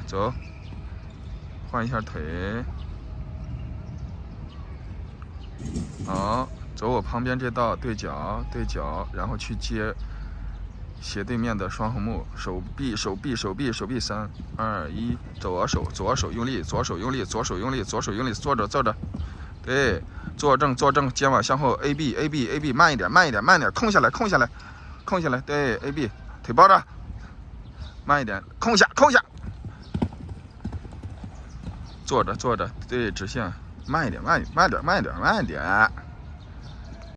走，换一下腿。好，走我旁边这道，对角，对角，然后去接斜对面的双红木，手臂，3、2、1，左手用力，左手用力，坐着，对，坐正，肩膀向后 ，A B，慢一点，空下来，对 A B， 腿抱着，慢一点，空下，坐着，对，直线，慢一点，